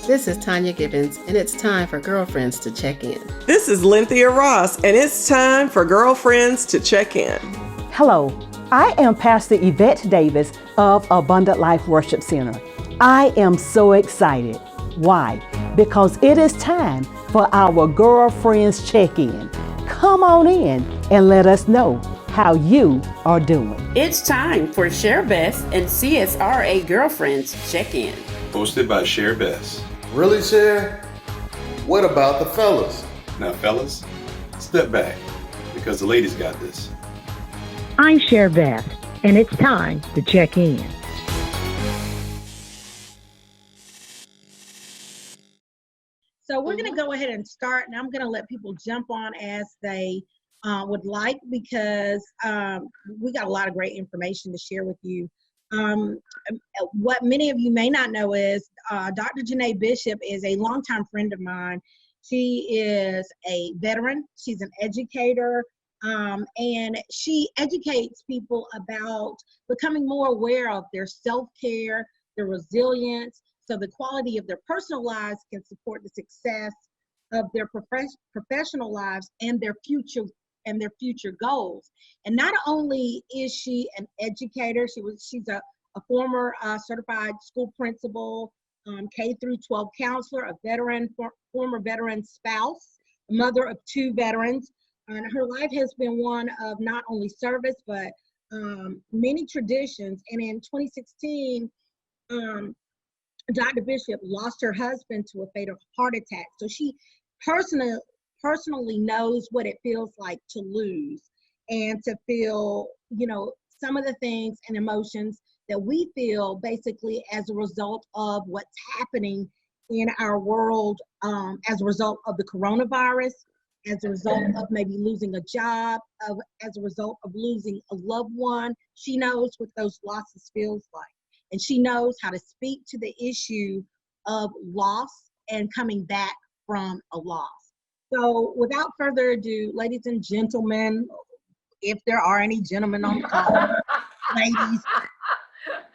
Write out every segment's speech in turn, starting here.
This is Tanya Gibbons, and it's time for Girlfriends to Check In. This is Lynthia Ross, and it's time for Girlfriends to Check In. Hello, I am Pastor Yvette Davis of Abundant Life Worship Center. I am so excited. Why? Because it is time for our Girlfriends Check-In. Come on in and let us know how you are doing. It's time for Cher Best and CSRA Girlfriends Check-In. Hosted by Cher Best. Really, Cher? What about the fellas? Now, fellas, step back, because the ladies got this. I'm Cher Best, and it's time to check in. So we're going to go ahead and start, and I'm going to let people jump on as they would like, because we got a lot of great information to share with you. What many of you may not know is Dr. Janae Bishop is a longtime friend of mine. She is a veteran. She's an educator, and she educates people about becoming more aware of their self-care, their resilience, so the quality of their personal lives can support the success of their professional lives and their future goals. And not only is she an educator, she's a former certified school principal, K through 12 counselor, a veteran, former veteran spouse, a mother of 2 veterans. And her life has been one of not only service, but many traditions. And in 2016, Dr. Bishop lost her husband to a fatal heart attack. So she personally knows what it feels like to lose and to feel, some of the things and emotions that we feel basically as a result of what's happening in our world, as a result of the coronavirus, as a result of maybe losing a job, as a result of losing a loved one. She knows what those losses feels like. And she knows how to speak to the issue of loss and coming back from a loss. So without further ado, ladies and gentlemen, if there are any gentlemen on the call, ladies,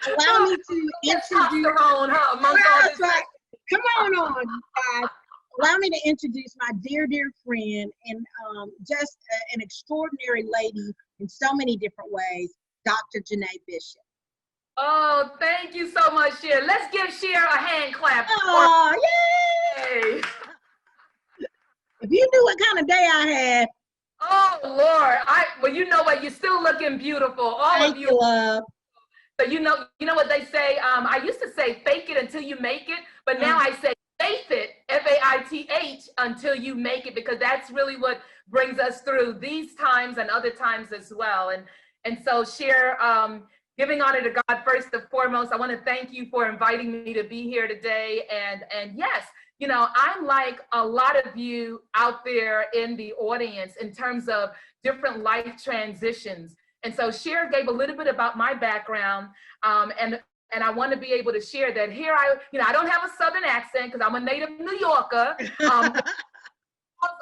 allow me to introduce, come on, guys. Allow me to introduce my dear friend and just an extraordinary lady in so many different ways, Dr. Janae Bishop. Oh, thank you so much, Cher. Let's give Cher a hand clap. Oh, yay! If you knew what kind of day I had. Oh, Lord. Well, you know what? You're still looking beautiful. All Thank of you. Love. So you know what they say? I used to say fake it until you make it, but now I say faith it, F-A-I-T-H, until you make it, because that's really what brings us through these times and other times as well. And so, Cher, giving honor to God first and foremost, I want to thank you for inviting me to be here today. And yes, I'm like a lot of you out there in the audience in terms of different life transitions. And so Cher gave a little bit about my background, and I want to be able to share that here. I don't have a Southern accent because I'm a native New Yorker.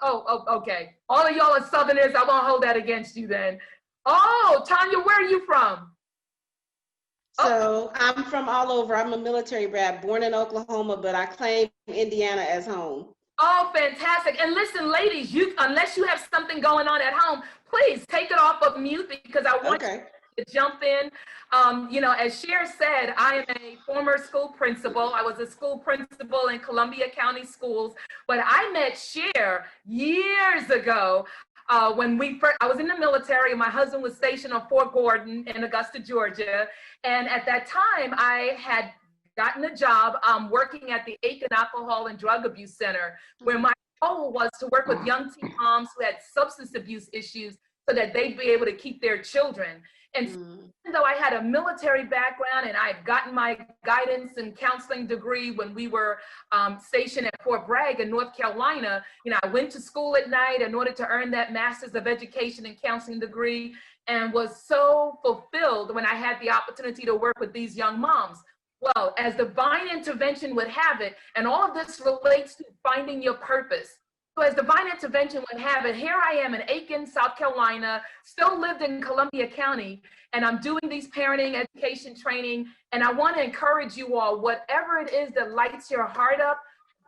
Okay. All of y'all are Southerners. I won't hold that against you then. Oh, Tanya, where are you from? So I'm from all over. I'm a military brat, born in Oklahoma, but I claim Indiana as home. Oh, fantastic. And listen, ladies, unless you have something going on at home, please take it off of mute, because I want you to jump in. As Cher said, I am a former school principal. I was a school principal in Columbia County Schools, but I met Cher years ago. When I was in the military, my husband was stationed on Fort Gordon in Augusta, Georgia. And at that time, I had gotten a job working at the Aiken Alcohol and Drug Abuse Center, where my goal was to work with young teen moms who had substance abuse issues so that they'd be able to keep their children. And even though I had a military background and I had gotten my guidance and counseling degree when we were stationed at Fort Bragg in North Carolina, I went to school at night in order to earn that Master's of Education and Counseling degree, and was so fulfilled when I had the opportunity to work with these young moms. Well, as divine intervention would have it, and all of this relates to finding your purpose. So as divine intervention would have it, here I am in Aiken, South Carolina, still lived in Columbia County, and I'm doing these parenting education training. And I want to encourage you all, whatever it is that lights your heart up,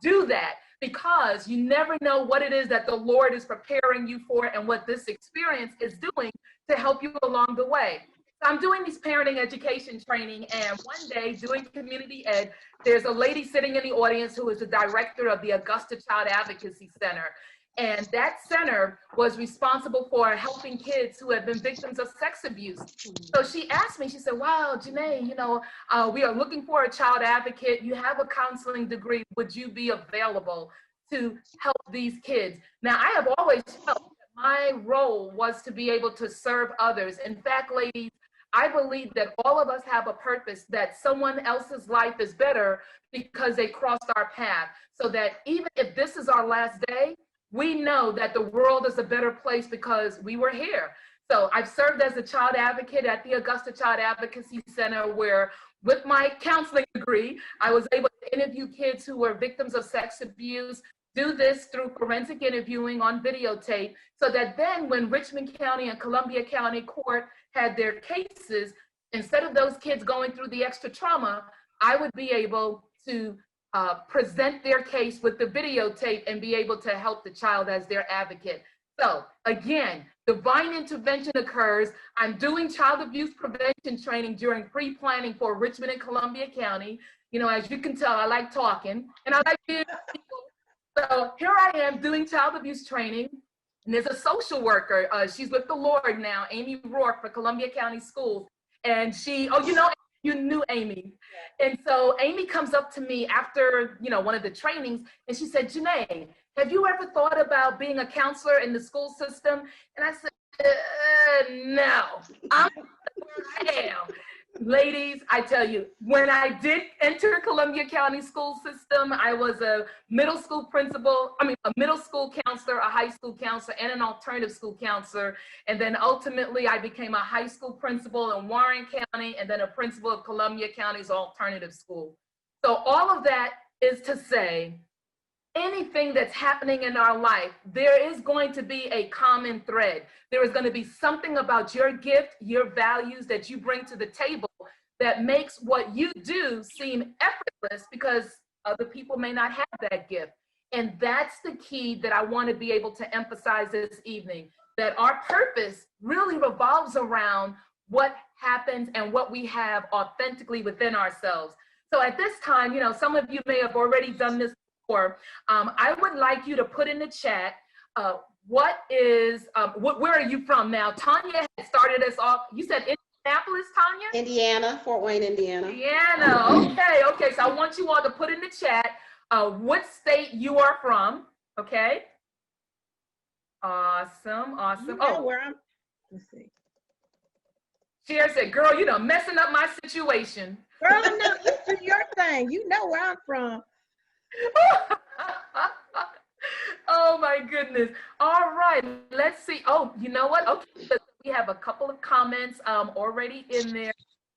do that, because you never know what it is that the Lord is preparing you for and what this experience is doing to help you along the way. So I'm doing these parenting education training, and one day doing community ed, there's a lady sitting in the audience who is the director of the Augusta Child Advocacy Center. And that center was responsible for helping kids who have been victims of sex abuse. So she asked me, she said, wow, Janae, you know, we are looking for a child advocate. You have a counseling degree. Would you be available to help these kids? Now, I have always felt that my role was to be able to serve others. In fact, ladies, I believe that all of us have a purpose, that someone else's life is better because they crossed our path. So that even if this is our last day, we know that the world is a better place because we were here. So I've served as a child advocate at the Augusta Child Advocacy Center, where with my counseling degree, I was able to interview kids who were victims of sex abuse, do this through forensic interviewing on videotape, so that then when Richmond County and Columbia County Court had their cases, instead of those kids going through the extra trauma, I would be able to present their case with the videotape and be able to help the child as their advocate. So again, divine intervention occurs. I'm doing child abuse prevention training during pre-planning for Richmond and Columbia County. You know, as you can tell, I like talking and I like being people. So here I am doing child abuse training. And there's a social worker, she's with the Lord now, Amy Rourke for Columbia County Schools. And she, oh, you know, you knew Amy. And so Amy comes up to me after, you know, one of the trainings, and she said, Janae, have you ever thought about being a counselor in the school system? And I said, no, I'm where I am. Ladies, I tell you, when I did enter Columbia County school system, I was a middle school principal, a middle school counselor, a high school counselor, and an alternative school counselor. And then ultimately I became a high school principal in Warren County and then a principal of Columbia County's alternative school. So all of that is to say, anything that's happening in our life, there is going to be a common thread. There is going to be something about your gift, your values that you bring to the table that makes what you do seem effortless because other people may not have that gift. And that's the key that I want to be able to emphasize this evening, that our purpose really revolves around what happens and what we have authentically within ourselves. So at this time, you know, some of you may have already done this before. I would like you to put in the chat, where are you from now? Tanya had started us off. You said Indianapolis, Tanya? Indiana, Fort Wayne, Indiana. Indiana, okay. So I want you all to put in the chat what state you are from, okay? Awesome. You know where I'm, let's see. Cher said, girl, you know, messing up my situation. Girl, no, you do your thing. You know where I'm from. Oh my goodness. All right, let's see. Oh, you know what? Okay, we have a couple of comments already in there.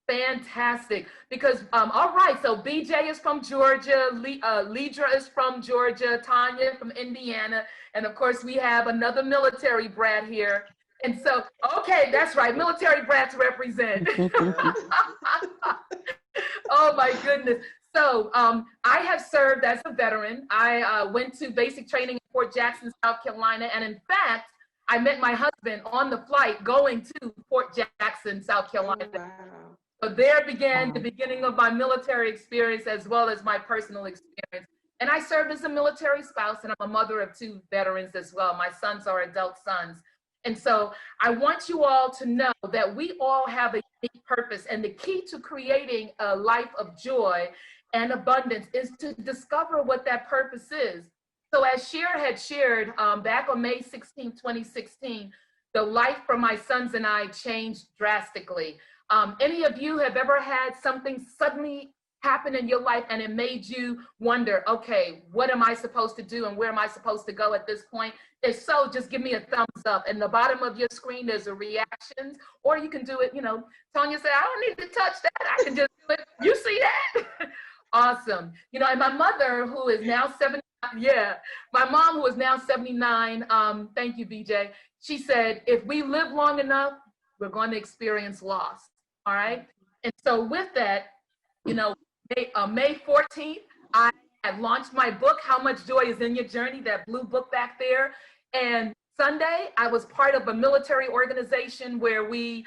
Fantastic. Because all right, so BJ is from Georgia, Lidra is from Georgia, Tanya from Indiana, and of course we have another military brat here. And so, okay, that's right, military brats represent. Oh my goodness. So I have served as a veteran. I went to basic training in Fort Jackson, South Carolina. And in fact, I met my husband on the flight going to Fort Jackson, South Carolina. Oh, wow. So there began the beginning of my military experience as well as my personal experience. And I served as a military spouse, and I'm a mother of 2 veterans as well. My sons are adult sons. And so I want you all to know that we all have a unique purpose, and the key to creating a life of joy and abundance is to discover what that purpose is. So as Cher had shared back on May 16, 2016, the life for my sons and I changed drastically. Any of you have ever had something suddenly happen in your life and it made you wonder, okay, what am I supposed to do and where am I supposed to go at this point? If so, just give me a thumbs up. In the bottom of your screen, there's a reactions, or you can do it, you know, Tanya said, I don't need to touch that. I can just do it. You see that? Awesome. You know, and my mother, who is now 79, my mom, who is now 79, thank you, BJ. She said, if we live long enough, we're going to experience loss. All right. And so with that, you know, May 14th, I had launched my book, How Much Joy is in Your Journey, that blue book back there. And Sunday, I was part of a military organization where we,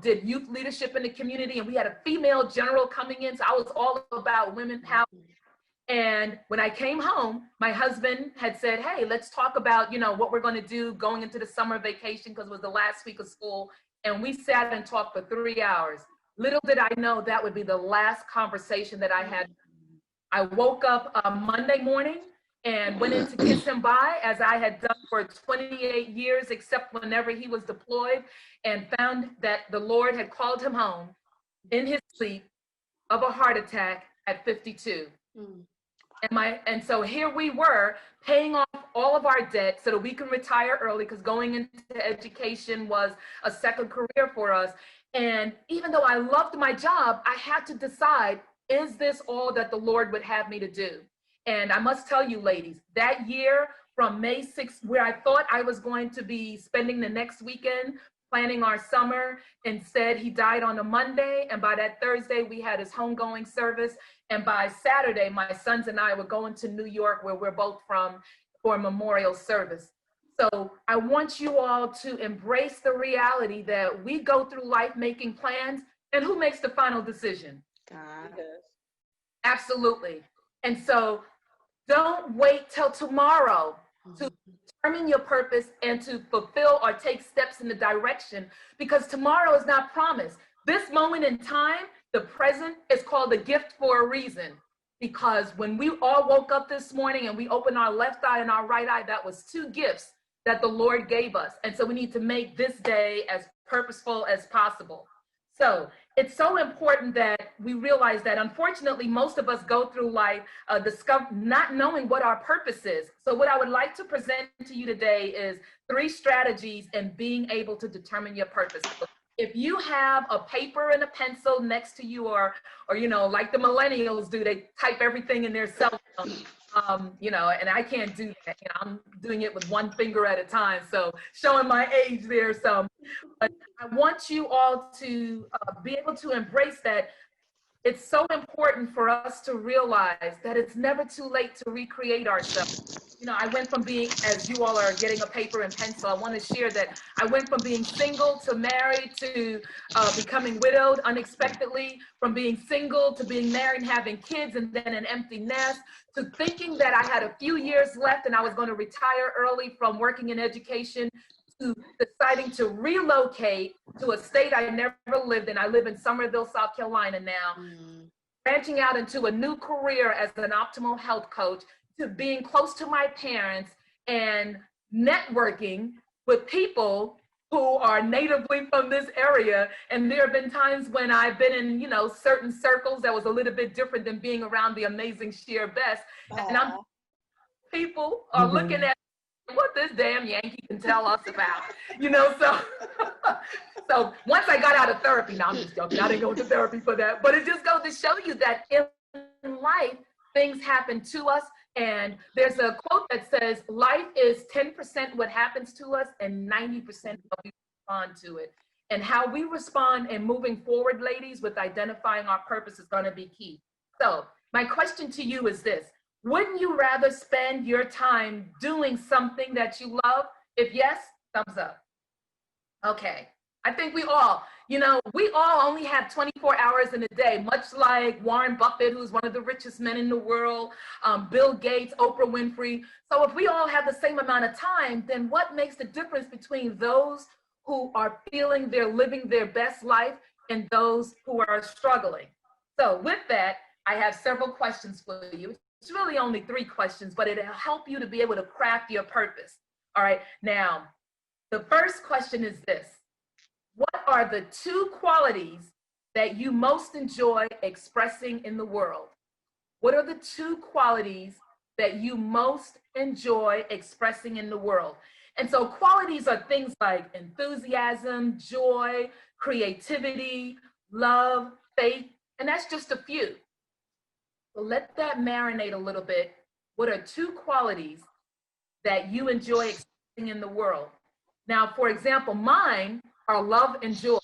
did youth leadership in the community, and we had a female general coming in. So I was all about women power. And when I came home, my husband had said, hey, let's talk about, what we're going to do going into the summer vacation, because it was the last week of school. And we sat and talked for 3 hours. Little did I know that would be the last conversation that I had. I woke up Monday morning and went in to kiss him bye, as I had done for 28 years, except whenever he was deployed, and found that the Lord had called him home in his sleep of a heart attack at 52. And so here we were paying off all of our debt so that we can retire early, because going into education was a second career for us. And even though I loved my job, I had to decide, is this all that the Lord would have me to do? And I must tell you, ladies, that year from May 6th, where I thought I was going to be spending the next weekend planning our summer, instead he died on a Monday, and by that Thursday we had his homegoing service, and by Saturday my sons and I were going to New York, where we're both from, for a memorial service. So I want you all to embrace the reality that we go through life making plans, and who makes the final decision? God. Absolutely. And so don't wait till tomorrow to determine your purpose and to fulfill or take steps in the direction, because tomorrow is not promised. This moment in time, the present, is called a gift for a reason, because when we all woke up this morning and we opened our left eye and our right eye, that was 2 gifts that the Lord gave us. And so we need to make this day as purposeful as possible. So it's so important that we realize that, unfortunately, most of us go through life not knowing what our purpose is. So what I would like to present to you today is 3 strategies in being able to determine your purpose. If you have a paper and a pencil next to you, or like the millennials do, they type everything in their cell phone. And I can't do that. I'm doing it with 1 finger at a time. So showing my age there some. But I want you all to be able to embrace that. It's so important for us to realize that it's never too late to recreate ourselves. I went from being, as you all are getting a paper and pencil, I want to share that I went from being single to married to becoming widowed unexpectedly, from being single to being married and having kids and then an empty nest, to thinking that I had a few years left and I was going to retire early from working in education, to deciding to relocate to a state I never lived in. I live in Somerville, South Carolina now, branching out into a new career as an optimal health coach, to being close to my parents and networking with people who are natively from this area. And there have been times when I've been in, certain circles that was a little bit different than being around the amazing Cher Best. And people are looking at what this damn Yankee can tell us about, so once I got out of therapy, now I'm just joking, I didn't go to therapy for that, but it just goes to show you that in life, things happen to us. And there's a quote that says, life is 10% what happens to us and 90% how we respond to it. And how we respond and moving forward, ladies, with identifying our purpose is going to be key. So my question to you is this: wouldn't you rather spend your time doing something that you love? If yes, thumbs up. Okay. I think we all only have 24 hours in a day, much like Warren Buffett, who's one of the richest men in the world, Bill Gates, Oprah Winfrey. So if we all have the same amount of time, then what makes the difference between those who are feeling they're living their best life and those who are struggling? So with that, I have several questions for you. It's really only 3 questions, but it'll help you to be able to craft your purpose. All right, now, the first question is this: what are the 2 qualities that you most enjoy expressing in the world? What are the 2 qualities that you most enjoy expressing in the world? And so qualities are things like enthusiasm, joy, creativity, love, faith, and that's just a few. So let that marinate a little bit. What are 2 qualities that you enjoy expressing in the world? Now, for example, mine are love and joy.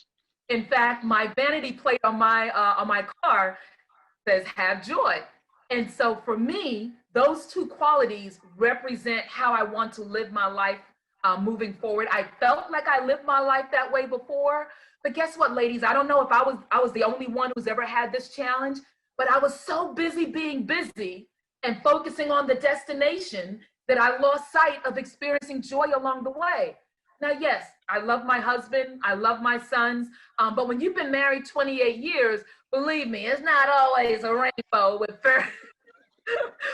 In fact, my vanity plate on my car says "Have joy." And so for me, those two qualities represent how I want to live my life moving forward. I felt like I lived my life that way before, but guess what, ladies? I don't know if I was the only one who's ever had this challenge, but I was so busy being busy and focusing on the destination that I lost sight of experiencing joy along the way. Now, yes, I love my husband, I love my sons, but when you've been married 28 years, believe me, it's not always a rainbow with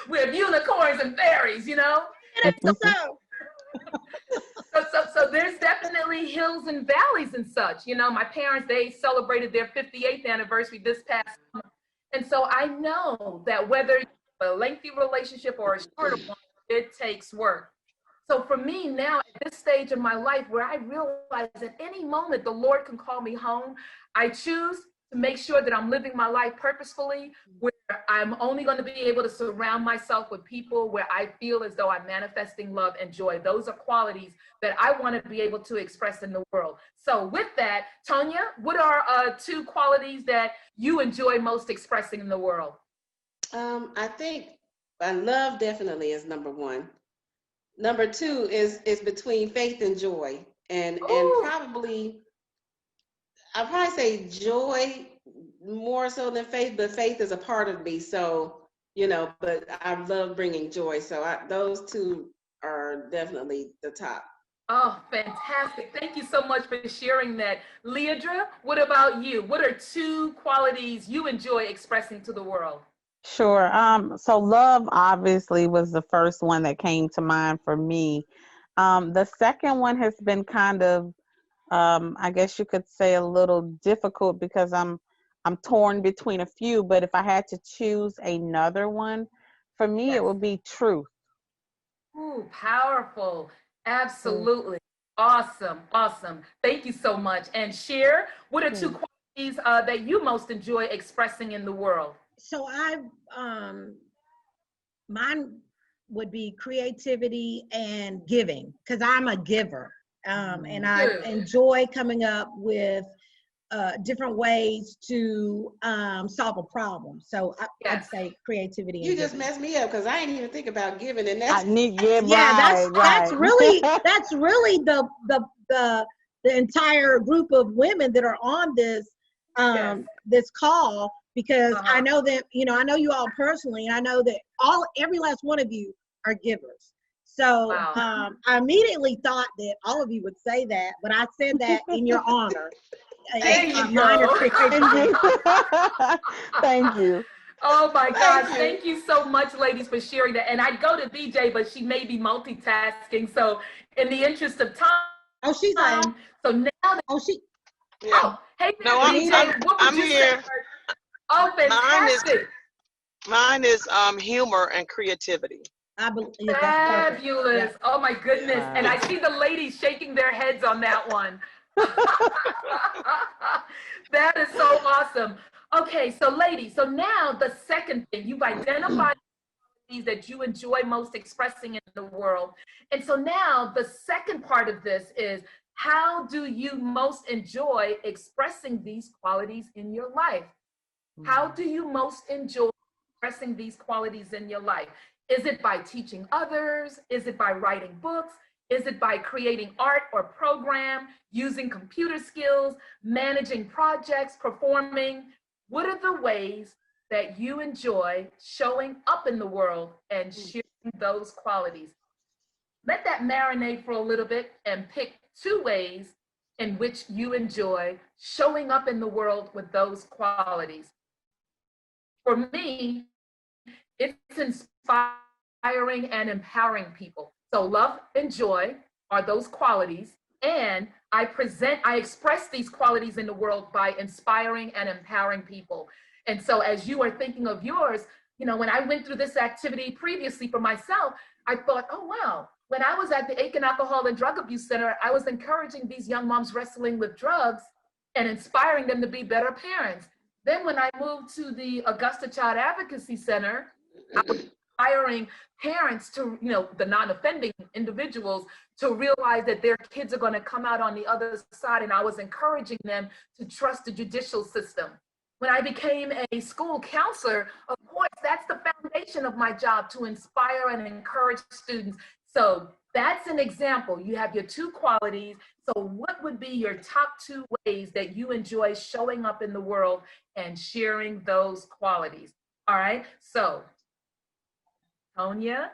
with unicorns and fairies, you know? So there's definitely hills and valleys and such. You know, my parents, they celebrated their 58th anniversary this past month. And so I know that whether a lengthy relationship or a shorter one, it takes work. So for me now, at this stage in my life where I realize at any moment the Lord can call me home, I choose to make sure that I'm living my life purposefully, where I'm only going to be able to surround myself with people where I feel as though I'm manifesting love and joy. Those are qualities that I want to be able to express in the world. So with that, Tonya, what are two qualities that you enjoy most expressing in the world? I think love definitely is number one. Number two is between faith and joy, and probably I'd probably say joy more so than faith, but faith is a part of me. So, you know, but I love bringing joy. So those two are definitely the top. Oh, fantastic. Thank you so much for sharing that. Leandra, what about you? What are two qualities you enjoy expressing to the world? Sure. So love obviously was the first one that came to mind for me. The second one has been kind of, I guess you could say, a little difficult because I'm torn between a few, but if I had to choose another one, for me, it would be truth. Ooh, powerful. Absolutely. Awesome. Awesome. Thank you so much. And Cher, what are two qualities that you most enjoy expressing in the world? So mine would be creativity and giving, because I'm a giver. And I enjoy coming up with different ways to solve a problem. So I'd say creativity. You just messed me up because I didn't even think about giving, and that's that's really the entire group of women that are on this this call, because I know that, you know, I know you all personally, and I know that every last one of you are givers. So I immediately thought that all of you would say that, but I said that in your honor. Thank you. Oh my gosh, thank you so much, ladies, for sharing that. And I go to BJ, but she may be multitasking. So in the interest of time. She's on. So now hey, no, BJ, what would I'm you here. say? Oh, fantastic. Mine is humor and creativity. I believe fabulous. Yeah. Oh my goodness. Wow. And I see the ladies shaking their heads on that one. That is so awesome. Okay, so ladies, so now the second thing, you've identified these that you enjoy most expressing in the world. And so now the second part of this is, how do you most enjoy expressing these qualities in your life? How do you most enjoy expressing these qualities in your life? Is it by teaching others? Is it by writing books? Is it by creating art or program, using computer skills, managing projects, performing? What are the ways that you enjoy showing up in the world and sharing those qualities? Let that marinate for a little bit and pick two ways in which you enjoy showing up in the world with those qualities. For me, it's inspiring and empowering people. So love and joy are those qualities, and I express these qualities in the world by inspiring and empowering people. And so as you are thinking of yours, you know, when I went through this activity previously for myself, I thought, oh, wow. When I was at the Aiken Alcohol and Drug Abuse Center, I was encouraging these young moms wrestling with drugs and inspiring them to be better parents. Then when I moved to the Augusta Child Advocacy Center, I was inspiring parents to, you know, the non-offending individuals to realize that their kids are going to come out on the other side. And I was encouraging them to trust the judicial system. When I became a school counselor, of course, that's the foundation motivation of my job to inspire and encourage students. So that's an example. You have your 2 qualities. So what would be your top 2 ways that you enjoy showing up in the world and sharing those qualities? All right. So, Tonya,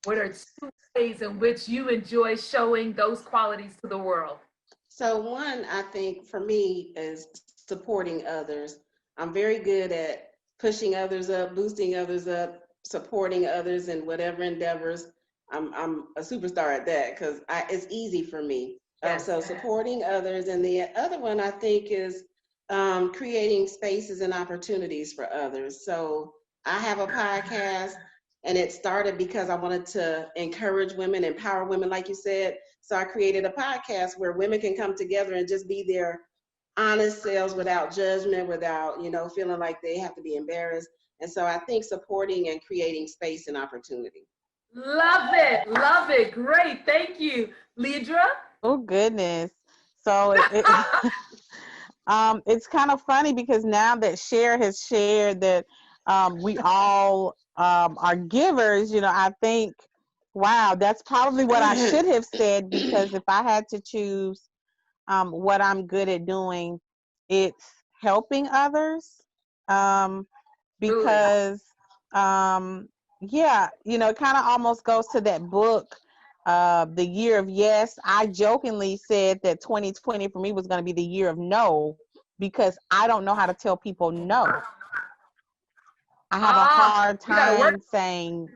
what are 2 ways in which you enjoy showing those qualities to the world? So one, I think for me is supporting others. I'm very good at pushing others up, boosting others up, supporting others in whatever endeavors. I'm a superstar at that because it's easy for me. Yes. So supporting others. And the other one I think is creating spaces and opportunities for others. So I have a podcast, and it started because I wanted to encourage women, empower women, like you said. So I created a podcast where women can come together and just be their honest selves without judgment, without, feeling like they have to be embarrassed. And so I think supporting and creating space and opportunity. Love it. Love it. Great. Thank you. Lidra? Oh, goodness. So it's kind of funny because now that Cher has shared that we all are givers, I think, wow, that's probably what I should have said, because if I had to choose what I'm good at doing, it's helping others. Because, yeah, it kind of almost goes to that book, The Year of Yes. I jokingly said that 2020 for me was going to be the year of no, because I don't know how to tell people no. I have a hard time saying,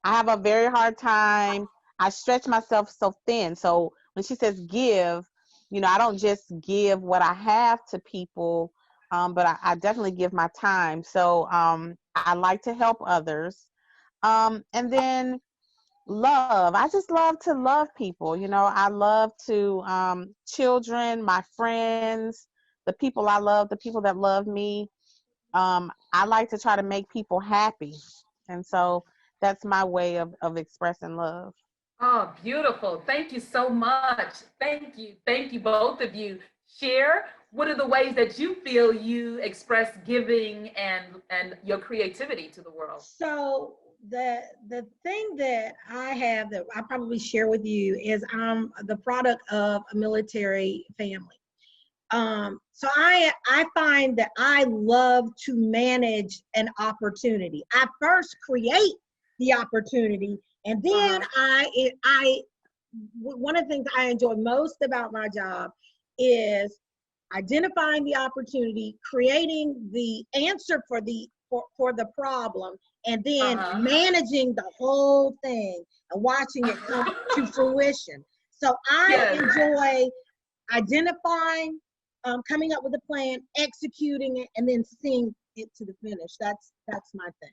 I have a very hard time. I stretch myself so thin. So when she says give, I don't just give what I have to people, but I definitely give my time. So I like to help others. And then love. I just love to love people. I love to children, my friends, the people I love, the people that love me. I like to try to make people happy. And so that's my way of expressing love. Oh, beautiful. Thank you so much. Thank you. Thank you, both of you. Cher, what are the ways that you feel you express giving and your creativity to the world? So the thing that I have that I probably share with you is I'm the product of a military family. So I find that I love to manage an opportunity. I first create the opportunity, and then one of the things I enjoy most about my job is identifying the opportunity, creating the answer for the problem, and then managing the whole thing and watching it come to fruition. So I enjoy identifying, coming up with a plan, executing it, and then seeing it to the finish. That's my thing.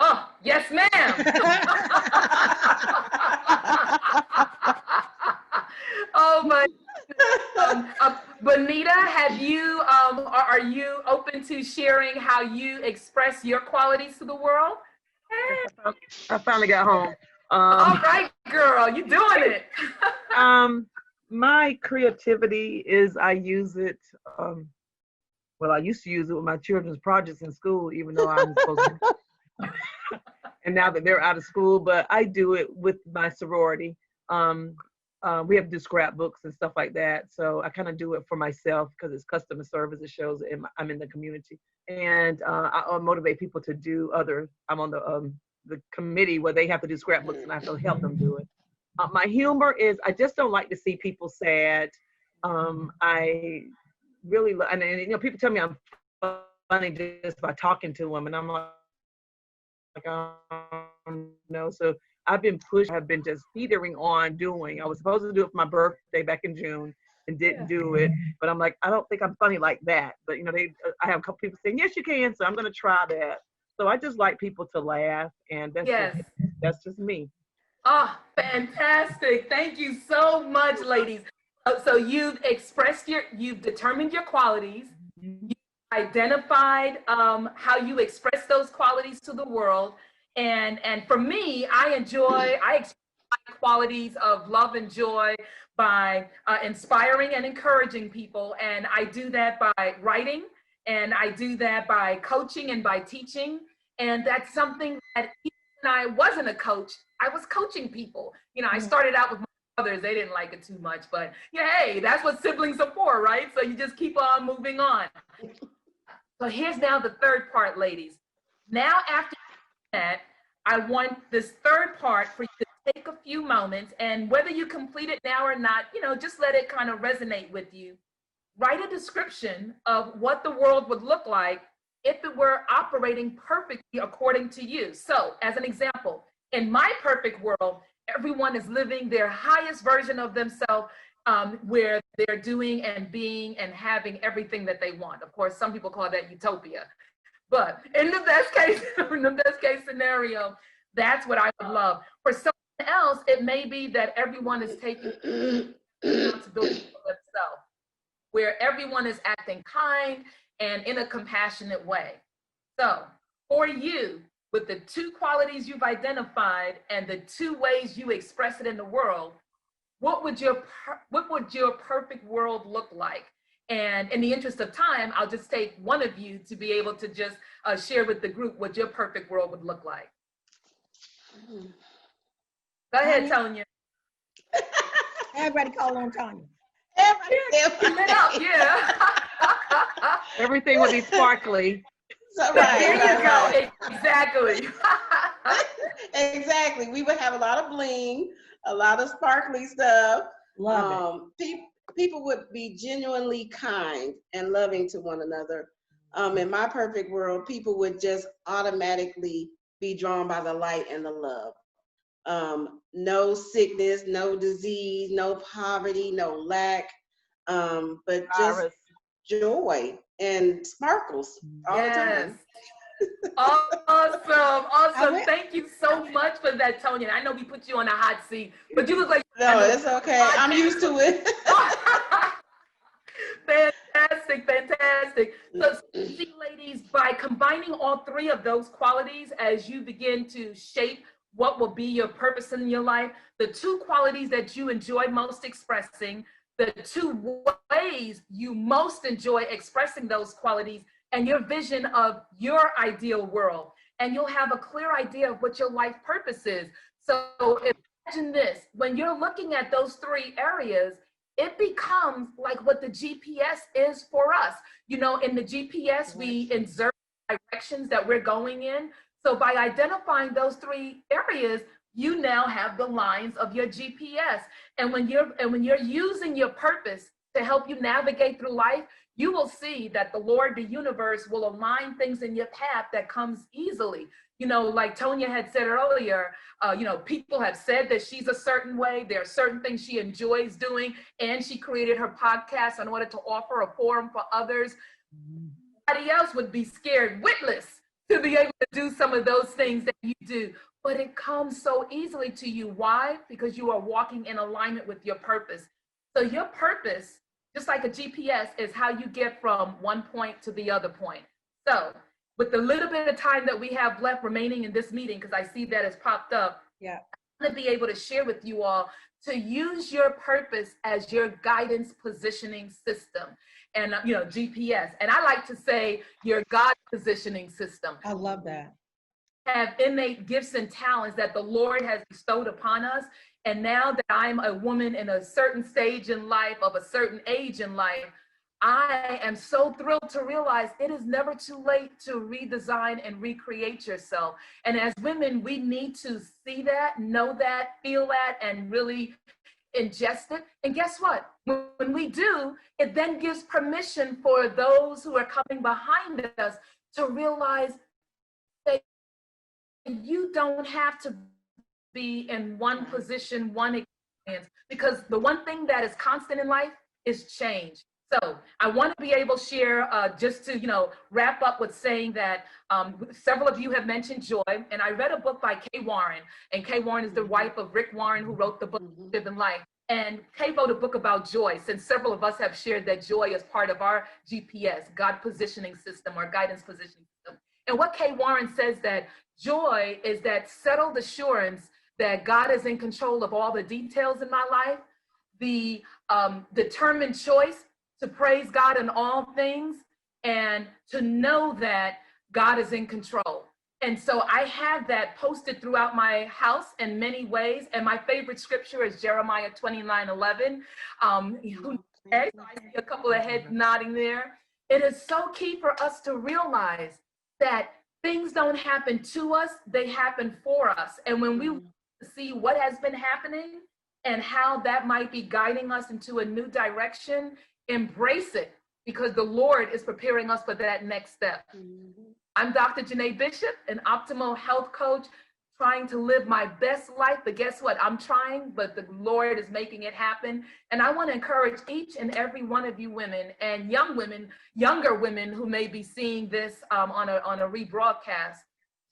Oh, yes, ma'am. Oh my. Bonita, are you open to sharing how you express your qualities to the world? Hey. I finally got home. All right, girl, you doing it. My creativity is I use it. Well, I used to use it with my children's projects in school, even though I'm supposed to. And now that they're out of school, but I do it with my sorority. We have to do scrapbooks and stuff like that. So I kind of do it for myself because it's customer service. It shows that I'm in the community. And I motivate people to do I'm on the committee where they have to do scrapbooks and I have to help them do it. My humor is I just don't like to see people sad. I really, and people tell me I'm funny just by talking to them. And I'm like, no. So I've been just teetering on doing. I was supposed to do it for my birthday back in June and didn't do it. But I'm like, I don't think I'm funny like that. But I have a couple people saying, yes, you can. So I'm going to try that. So I just like people to laugh, and that's just me. Oh, fantastic. Thank you so much, ladies. So you've determined your qualities. You identified how you express those qualities to the world. And for me, I express my qualities of love and joy by inspiring and encouraging people. And I do that by writing, and I do that by coaching and by teaching. And that's something that even when I wasn't a coach, I was coaching people. You know, I started out with my brothers. They didn't like it too much, but yeah, hey, that's what siblings are for, right? So you just keep on moving on. So here's now the third part, ladies. Now after that, I want this third part for you to take a few moments, and whether you complete it now or not, you know, just let it kind of resonate with you. Write a description of what the world would look like if it were operating perfectly according to you. So as an example, in my perfect world, everyone is living their highest version of themselves, where they're doing and being and having everything that they want. Of course, some people call that utopia. But in the best case, scenario, that's what I would love. For someone else, it may be that everyone is taking responsibility for themselves, where everyone is acting kind and in a compassionate way. So for you, with the two qualities you've identified and the two ways you express it in the world, what would your perfect world look like? And in the interest of time, I'll just take one of you to be able to just share with the group what your perfect world would look like. Go ahead, Tonya. Everybody call on Tonya. Everything will be sparkly. So, there you go. Exactly. Exactly. We would have a lot of bling, a lot of sparkly stuff. Love it. People would be genuinely kind and loving to one another. In my perfect world, people would just automatically be drawn by the light and the love. No sickness, no disease, no poverty, no lack, but just joy and sparkles all the time. Awesome. Thank you so much for that, Tonya. I know we put you on a hot seat, but you look like— No, it's okay. I'm used to it. Fantastic. So see, ladies, by combining all three of those qualities as you begin to shape what will be your purpose in your life, the two qualities that you enjoy most expressing, the two ways you most enjoy expressing those qualities, and your vision of your ideal world. And you'll have a clear idea of what your life purpose is. So imagine this, when you're looking at those three areas, it becomes like what the GPS is for us. You know, in the GPS, we insert directions that we're going in. So by identifying those three areas, you now have the lines of your GPS. And when you're using your purpose to help you navigate through life, you will see that the Lord, the universe, will align things in your path that comes easily. You know, like Tonya had said earlier, you know, people have said that she's a certain way. There are certain things she enjoys doing, and she created her podcast in order to offer a forum for others. Somebody else would be scared witless to be able to do some of those things that you do. But it comes so easily to you. Why? Because you are walking in alignment with your purpose. So your purpose, just like a GPS, is how you get from one point to the other point. So with the little bit of time that we have left remaining in this meeting, because I see that it's popped up, I'm going to be able to share with you all to use your purpose as your guidance positioning system. And, you know, GPS. And I like to say your God positioning system. I love that. Have innate gifts and talents that the Lord has bestowed upon us. And now that I'm a woman in a certain stage in life, of a certain age in life, I am so thrilled to realize it is never too late to redesign and recreate yourself. And as women, we need to see that, know that, feel that, and really ingest it. And guess what? When we do, it then gives permission for those who are coming behind us to realize that you don't have to be in one position, one experience, because the one thing that is constant in life is change. So I want to be able to share, just to, you know, wrap up with saying that several of you have mentioned joy, and I read a book by Kay Warren, and Kay Warren is the wife of Rick Warren, who wrote the book Living Life. And Kay wrote a book about joy, since several of us have shared that joy is part of our GPS, God positioning system, or guidance positioning system. And what Kay Warren says, that joy is that settled assurance that God is in control of all the details in my life, the determined choice to praise God in all things, and to know that God is in control. And so I have that posted throughout my house in many ways. And my favorite scripture is Jeremiah 29:11. Okay, so I see a couple of heads nodding there. It is so key for us to realize that things don't happen to us, they happen for us. And when we see what has been happening and how that might be guiding us into a new direction, embrace it, because the Lord is preparing us for that next step. I'm Dr. Janae Bishop, an optimal health coach, trying to live my best life. But guess what? I'm trying, but the Lord is making it happen. And I want to encourage each and every one of you women and young women, younger women who may be seeing this on a rebroadcast,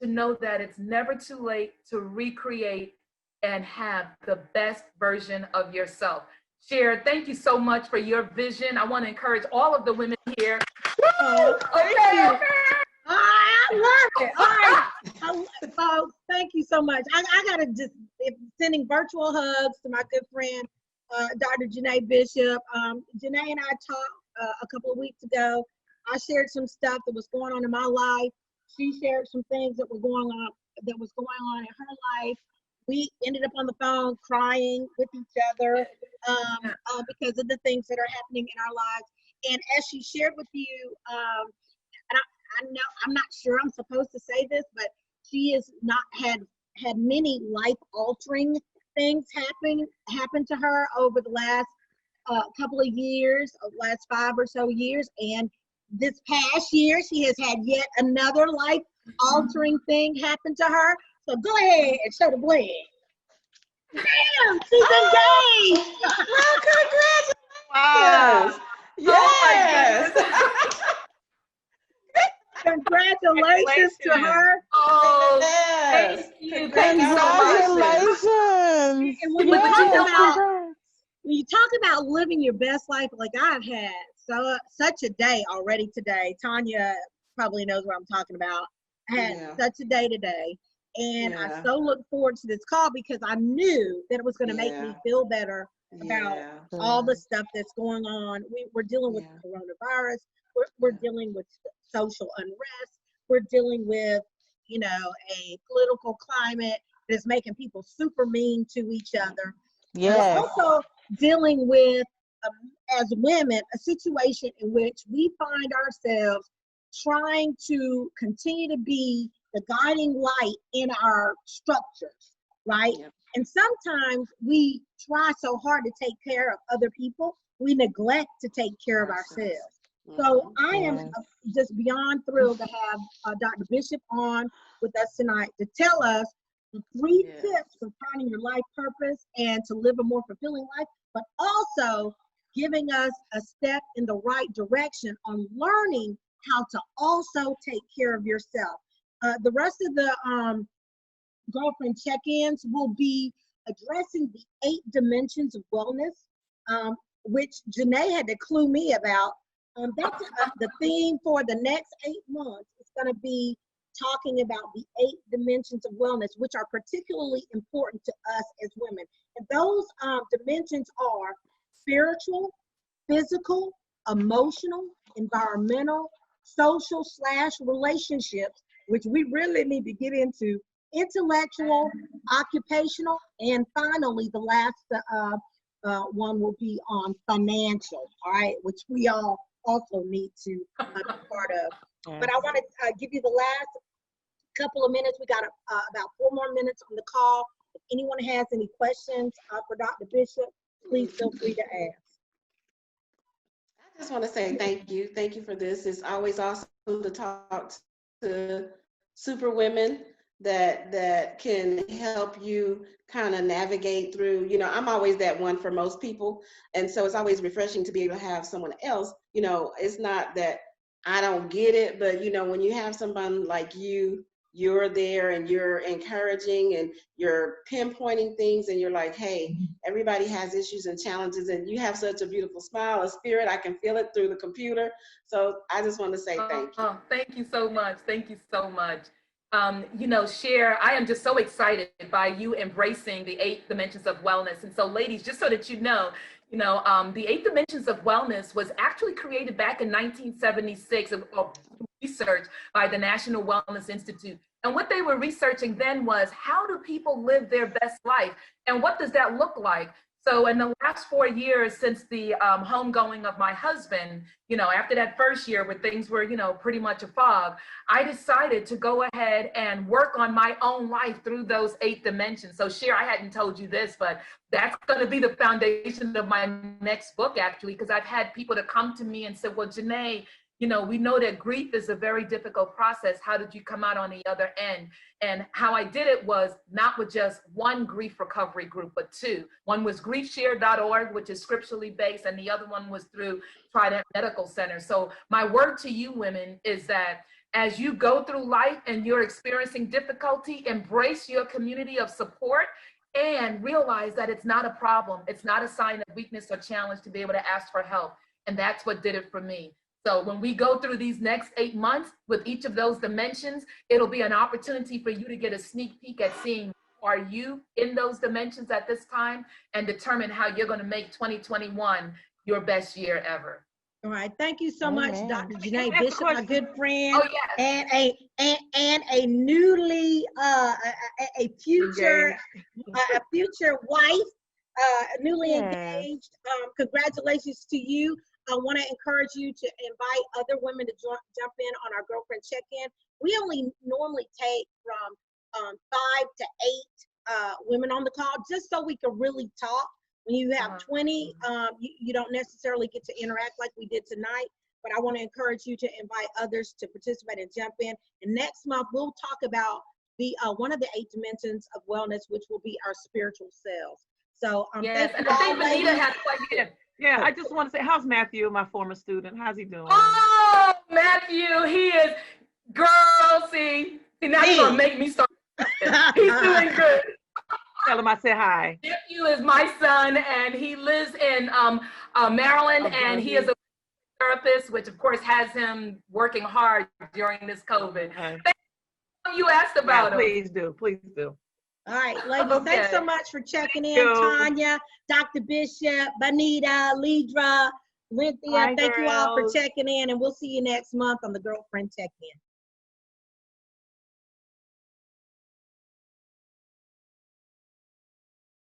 to know that it's never too late to recreate and have the best version of yourself. Cher, thank you so much for your vision. I want to encourage all of the women here. Okay. I love it. All right. Folks, thank you so much. I got to just sending virtual hugs to my good friend, Dr. Janae Bishop. Janae and I talked a couple of weeks ago. I shared some stuff that was going on in my life. She shared some things that was going on in her life. We ended up on the phone crying with each other because of the things that are happening in our lives. And as she shared with you, and I know I'm not sure I'm supposed to say this, but she has not had many life-altering things happen to her over the last couple of years, last 5 or so years. And this past year, she has had yet another life-altering thing happen to her. So go ahead and show the blend. Damn, she's engaged. Well, congratulations. Wow. Yes. Congratulations to her. Oh, yes. thank you. Congratulations. And when you talk about living your best life, like I've had such a day already today. Tanya probably knows what I'm talking about. I had such a day today. And I so look forward to this call because I knew that it was going to make me feel better about all the stuff that's going on. We're dealing with coronavirus. We're dealing with social unrest. We're dealing with, a political climate that's making people super mean to each other. Yes. We're also dealing with, as women, a situation in which we find ourselves trying to continue to be the guiding light in our structures, right? Yep. And sometimes we try so hard to take care of other people, we neglect to take care of ourselves. So I am just beyond thrilled to have Dr. Bishop on with us tonight to tell us the 3 tips for finding your life purpose and to live a more fulfilling life, but also giving us a step in the right direction on learning how to also take care of yourself. The rest of the girlfriend check-ins will be addressing the 8 dimensions of wellness, which Janae had to clue me about. That's the theme for the next 8 months. It's going to be talking about the 8 dimensions of wellness, which are particularly important to us as women. And those dimensions are spiritual, physical, emotional, environmental, social / relationships, which we really need to get into, intellectual, occupational, and finally the last one will be on financial, all right, which we all also need to be part of. Yes. But I want to give you the last couple of minutes. We got about 4 more minutes on the call. If anyone has any questions for Dr. Bishop, please feel free to ask. I just want to say thank you. Thank you for this. It's always awesome to talk to super women that can help you kind of navigate through, I'm always that one for most people. And so it's always refreshing to be able to have someone else, it's not that I don't get it, but when you have someone like you're there and you're encouraging and you're pinpointing things and you're like, hey, everybody has issues and challenges and you have such a beautiful smile, a spirit, I can feel it through the computer. So I just want to say thank you. Thank you so much. Thank you so much. Cher, I am just so excited by you embracing the 8 dimensions of wellness. And so ladies, just so that the 8 dimensions of wellness was actually created back in 1976 of research by the National Wellness Institute. And what they were researching then was, how do people live their best life? And what does that look like? So in the last 4 years since the homegoing of my husband, after that first year where things were, pretty much a fog, I decided to go ahead and work on my own life through those 8 dimensions. So Cher, I hadn't told you this, but that's going to be the foundation of my next book, actually, because I've had people to come to me and say, well, Janae, we know that grief is a very difficult process. How did you come out on the other end? And how I did it was not with just one grief recovery group, but 2. One was griefshare.org, which is scripturally based, and the other one was through Trident Medical Center. So my word to you women is that as you go through life and you're experiencing difficulty, embrace your community of support and realize that it's not a problem. It's not a sign of weakness or challenge to be able to ask for help. And that's what did it for me. So when we go through these next 8 months with each of those dimensions, it'll be an opportunity for you to get a sneak peek at seeing, are you in those dimensions at this time, and determine how you're going to make 2021 your best year ever. All right. Thank you so much, Dr. Janae Bishop, my good friend, and a newly a future wife, newly engaged. Congratulations to you. I want to encourage you to invite other women to jump in on our girlfriend check-in. We only normally take from 5 to 8 women on the call, just so we can really talk. When you have 20, you don't necessarily get to interact like we did tonight, but I want to encourage you to invite others to participate and jump in. And next month, we'll talk about the one of the 8 dimensions of wellness, which will be our spiritual selves. So yes, thank and you I all, think Benita ladies. has questions. Yeah, I just want to say, how's Matthew, my former student? How's he doing? Oh, Matthew, he is, girl, see now you're going to make me start. He's doing good. Tell him I said hi. Matthew is my son, and he lives in Maryland, and he is a therapist, which of course has him working hard during this COVID. Thank you asked about him. Please do, please do. All right, ladies, thanks so much for checking in. Tanya, Dr. Bishop, Benita, Lidra, Lynthia, thank you all for checking in, and we'll see you next month on the Girlfriend Check-In.